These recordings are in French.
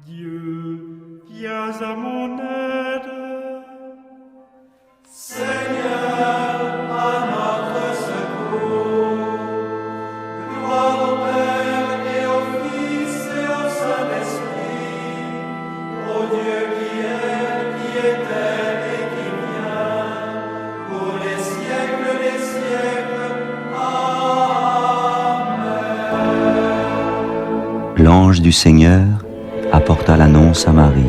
Dieu, viens à mon aide. Seigneur, à notre secours. Gloire au Père et au Fils et au Saint-Esprit, au Dieu qui est, qui était et qui vient, pour les siècles des siècles. Amen. L'ange du Seigneur apporta l'annonce à Marie.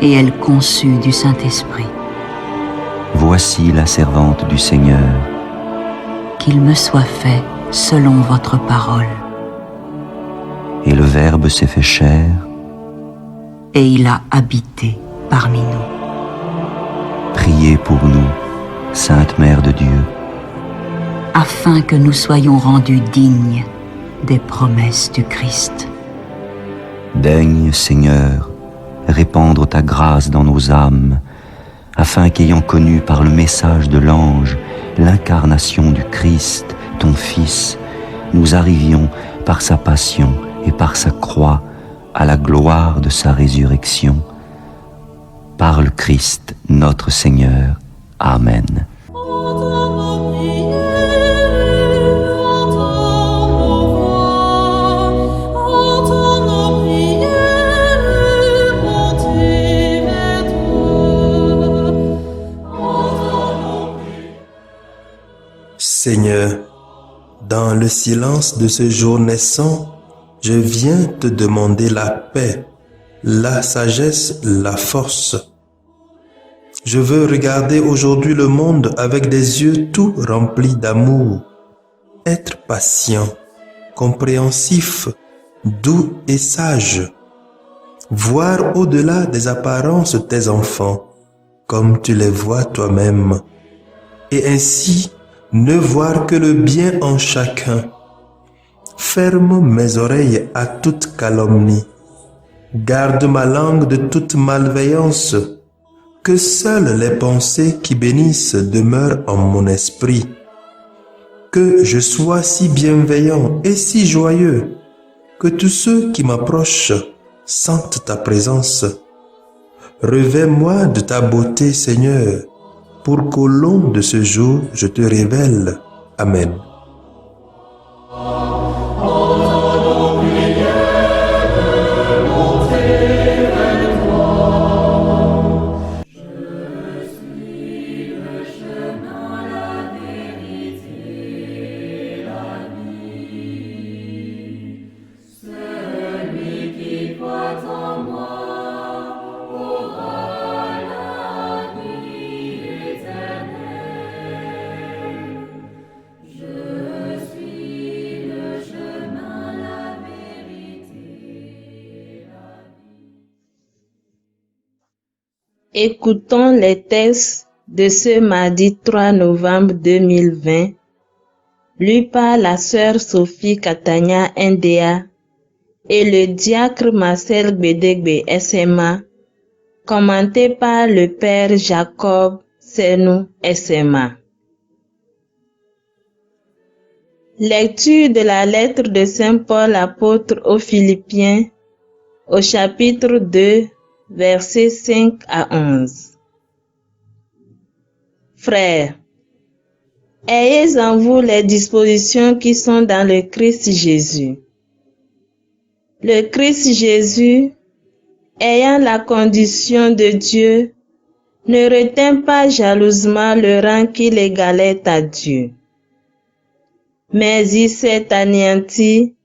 Et elle conçut du Saint-Esprit. Voici la servante du Seigneur. Qu'il me soit fait selon votre parole. Et le Verbe s'est fait chair. Et il a habité parmi nous. Priez pour nous, Sainte Mère de Dieu, Afin que nous soyons rendus dignes des promesses du Christ. Daigne, Seigneur, répandre ta grâce dans nos âmes, afin qu'ayant connu par le message de l'ange l'incarnation du Christ, ton Fils, nous arrivions par sa passion et par sa croix à la gloire de sa résurrection. Par le Christ notre Seigneur. Amen. Seigneur, dans le silence de ce jour naissant, je viens te demander la paix, la sagesse, la force. Je veux regarder aujourd'hui le monde avec des yeux tout remplis d'amour, être patient, compréhensif, doux et sage, voir au-delà des apparences tes enfants, comme tu les vois toi-même, et ainsi ne voir que le bien en chacun. Ferme mes oreilles à toute calomnie. Garde ma langue de toute malveillance. Que seules les pensées qui bénissent demeurent en mon esprit. Que je sois si bienveillant et si joyeux, que tous ceux qui m'approchent sentent ta présence. Revêts-moi de ta beauté, Seigneur, pour qu'au long de ce jour, je te révèle. Amen. Écoutons les textes de ce mardi 3 novembre 2020, lus par la sœur Sophie Catania NDA et le diacre Marcel Gbedegbe SMA, commenté par le père Jacob Senou SMA. Lecture de la lettre de Saint Paul apôtre aux Philippiens, au chapitre 2, versets 5 à 11. Frères, ayez en vous les dispositions qui sont dans le Christ Jésus. Le Christ Jésus, ayant la condition de Dieu, ne retint pas jalousement le rang qui l'égalait à Dieu. Mais il s'est anéanti,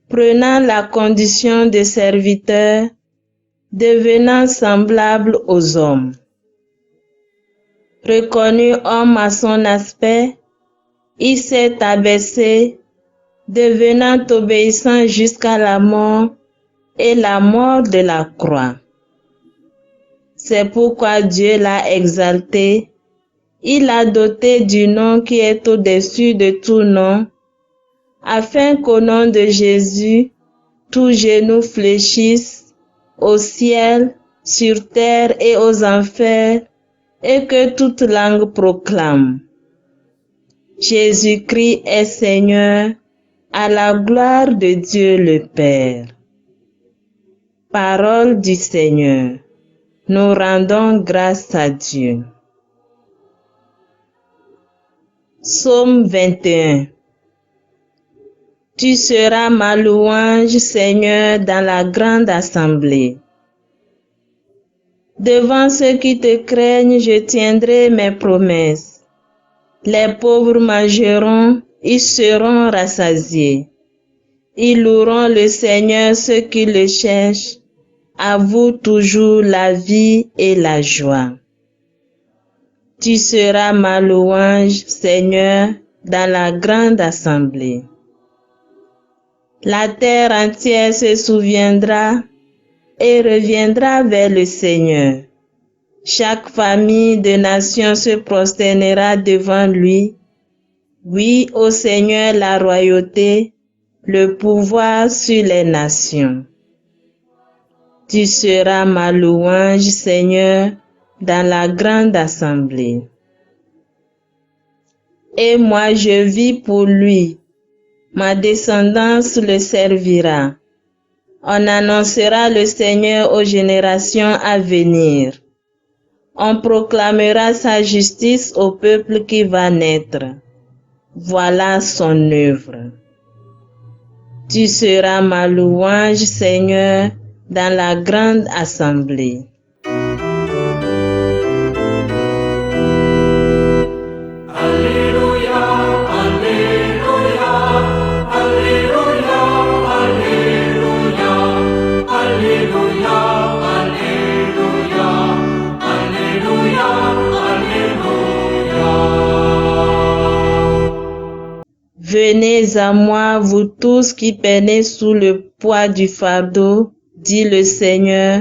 prenant la condition de serviteur, devenant semblable aux hommes. Reconnu homme à son aspect, il s'est abaissé, devenant obéissant jusqu'à la mort et la mort de la croix. C'est pourquoi Dieu l'a exalté, il l'a doté du nom qui est au-dessus de tout nom, afin qu'au nom de Jésus, tout genou fléchisse, au ciel, sur terre et aux enfers, et que toute langue proclame: Jésus-Christ est Seigneur, à la gloire de Dieu le Père. Parole du Seigneur. Nous rendons grâce à Dieu. Psaume 21. Tu seras ma louange, Seigneur, dans la grande assemblée. Devant ceux qui te craignent, je tiendrai mes promesses. Les pauvres mangeront, ils seront rassasiés. Ils loueront le Seigneur, ceux qui le cherchent. À vous toujours la vie et la joie. Tu seras ma louange, Seigneur, dans la grande assemblée. La terre entière se souviendra et reviendra vers le Seigneur. Chaque famille de nations se prosternera devant lui. Oui, au Seigneur la royauté, le pouvoir sur les nations. Tu seras ma louange, Seigneur, dans la grande assemblée. Et moi je vis pour lui. Ma descendance le servira. On annoncera le Seigneur aux générations à venir. On proclamera sa justice au peuple qui va naître. Voilà son œuvre. Tu seras ma louange, Seigneur, dans la grande assemblée. Alléluia, Alléluia, Alléluia, Alléluia, Alléluia, Alléluia, Alléluia, Alléluia. Venez à moi, vous tous qui peinez sous le poids du fardeau, dit le Seigneur,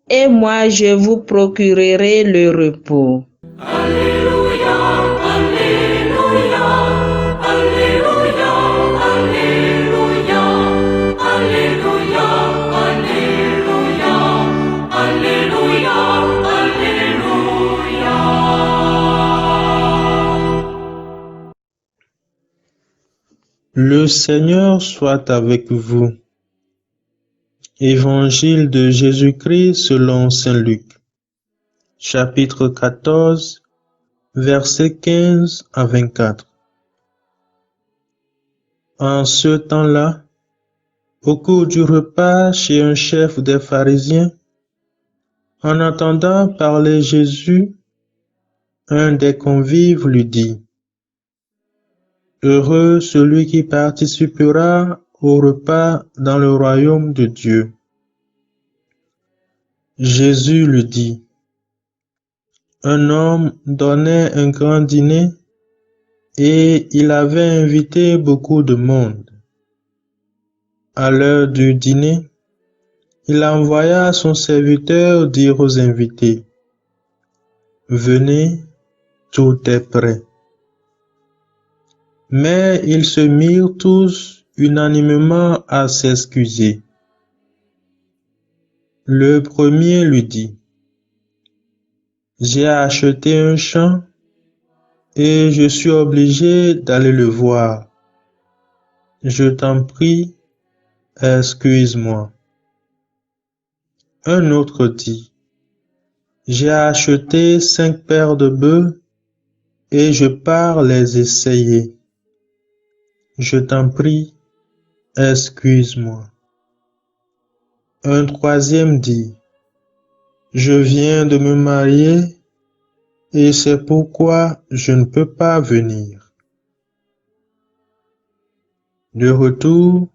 et moi je vous procurerai le repos. Alléluia, Alléluia, Alléluia, Alléluia, Alléluia, Alléluia, Alléluia, Alléluia. Le Seigneur soit avec vous. Évangile de Jésus-Christ selon saint Luc, chapitre 14, versets 15 à 24. En ce temps-là, au cours du repas chez un chef des pharisiens, en entendant parler Jésus, un des convives lui dit: Heureux celui qui participera au repas dans le royaume de Dieu. Jésus lui dit: Un homme donnait un grand dîner et il avait invité beaucoup de monde. À l'heure du dîner, il envoya son serviteur dire aux invités: Venez, tout est prêt. Mais ils se mirent tous unanimement à s'excuser. Le premier lui dit: J'ai acheté un champ et je suis obligé d'aller le voir. Je t'en prie, excuse-moi. Un autre dit: J'ai acheté 5 paires de bœufs et je pars les essayer. Je t'en prie, excuse-moi. Un troisième dit: Je viens de me marier et c'est pourquoi je ne peux pas venir. De retour,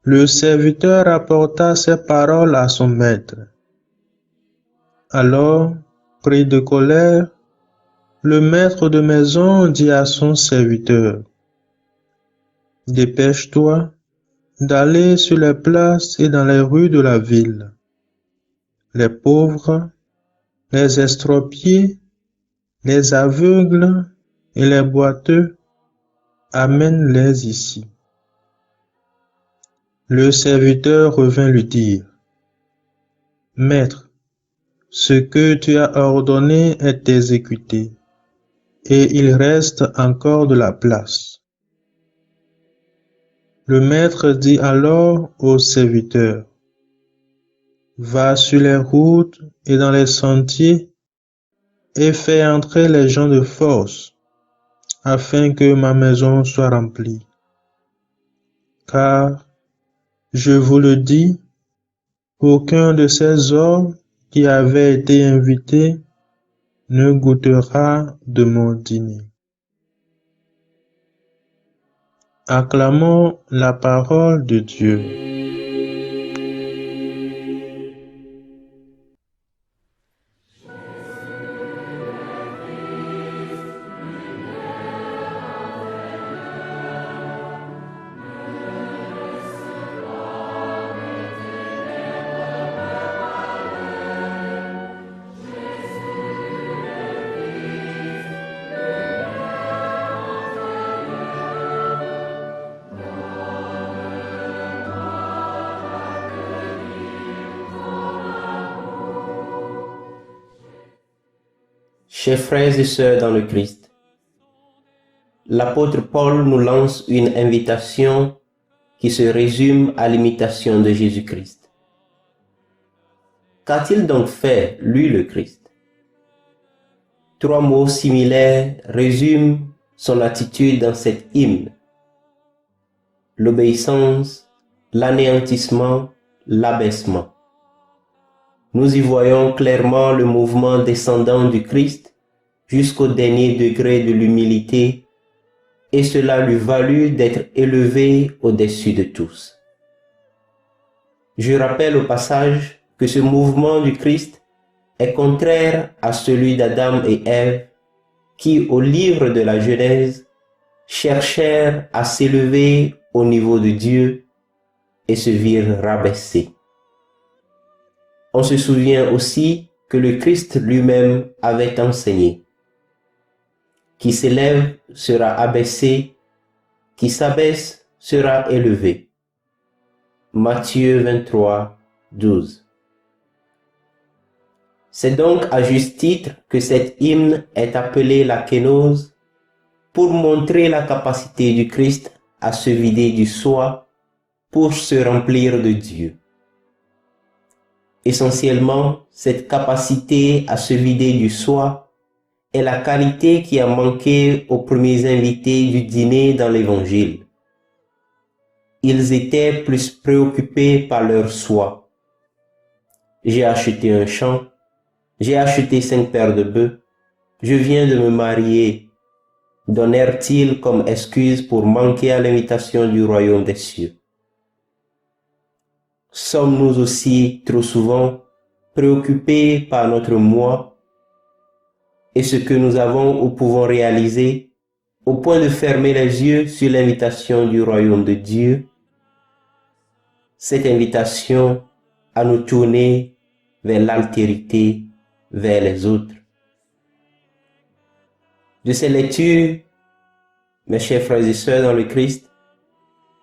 le serviteur rapporta ces paroles à son maître. Alors, pris de colère, le maître de maison dit à son serviteur: Dépêche-toi d'aller sur les places et dans les rues de la ville. Les pauvres, les estropiés, les aveugles et les boiteux, amène-les ici. Le serviteur revint lui dire: Maître, ce que tu as ordonné est exécuté, et il reste encore de la place. Le maître dit alors au serviteur: va sur les routes et dans les sentiers et fais entrer les gens de force, afin que ma maison soit remplie. Car, je vous le dis, aucun de ces hommes qui avaient été invités ne goûtera de mon dîner. Acclamons la parole de Dieu. Chers frères et sœurs dans le Christ, l'apôtre Paul nous lance une invitation qui se résume à l'imitation de Jésus-Christ. Qu'a-t-il donc fait, lui le Christ? 3 mots similaires résument son attitude dans cet hymne: l'obéissance, l'anéantissement, l'abaissement. Nous y voyons clairement le mouvement descendant du Christ jusqu'au dernier degré de l'humilité, et cela lui valut d'être élevé au-dessus de tous. Je rappelle au passage que ce mouvement du Christ est contraire à celui d'Adam et Ève qui, au livre de la Genèse, cherchèrent à s'élever au niveau de Dieu et se virent rabaissés. On se souvient aussi que le Christ lui-même avait enseigné: qui s'élève sera abaissé, qui s'abaisse sera élevé. Matthieu 23, 12. C'est donc à juste titre que cet hymne est appelé la kénose, pour montrer la capacité du Christ à se vider du soi pour se remplir de Dieu. Essentiellement, cette capacité à se vider du soi est la qualité qui a manqué aux premiers invités du dîner dans l'Évangile. Ils étaient plus préoccupés par leur soi. J'ai acheté un champ, j'ai acheté 5 paires de bœufs, je viens de me marier, donnèrent-ils comme excuse pour manquer à l'invitation du royaume des cieux. Sommes-nous aussi trop souvent préoccupés par notre moi et ce que nous avons ou pouvons réaliser au point de fermer les yeux sur l'invitation du royaume de Dieu? Cette invitation à nous tourner vers l'altérité, vers les autres. De ces lectures, mes chers frères et sœurs dans le Christ,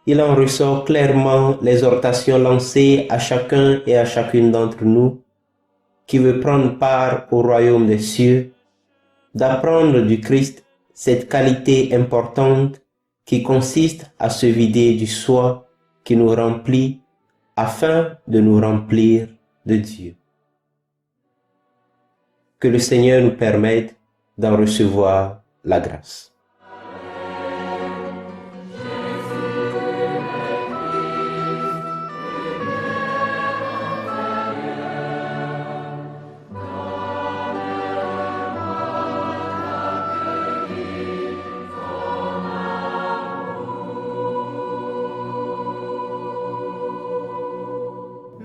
il en ressort clairement l'exhortation lancée à chacun et à chacune d'entre nous qui veut prendre part au royaume des cieux, d'apprendre du Christ cette qualité importante qui consiste à se vider du soi qui nous remplit afin de nous remplir de Dieu. Que le Seigneur nous permette d'en recevoir la grâce.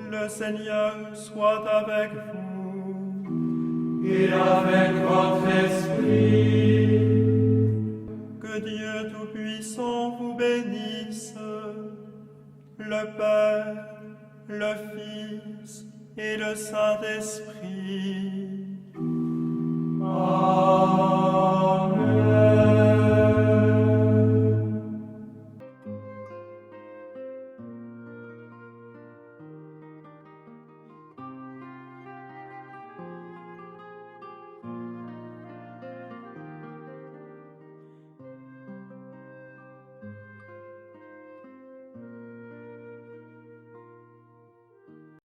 Le Seigneur soit avec vous. Et avec votre esprit. Que Dieu Tout-Puissant vous bénisse, le Père, le Fils et le Saint-Esprit. Amen.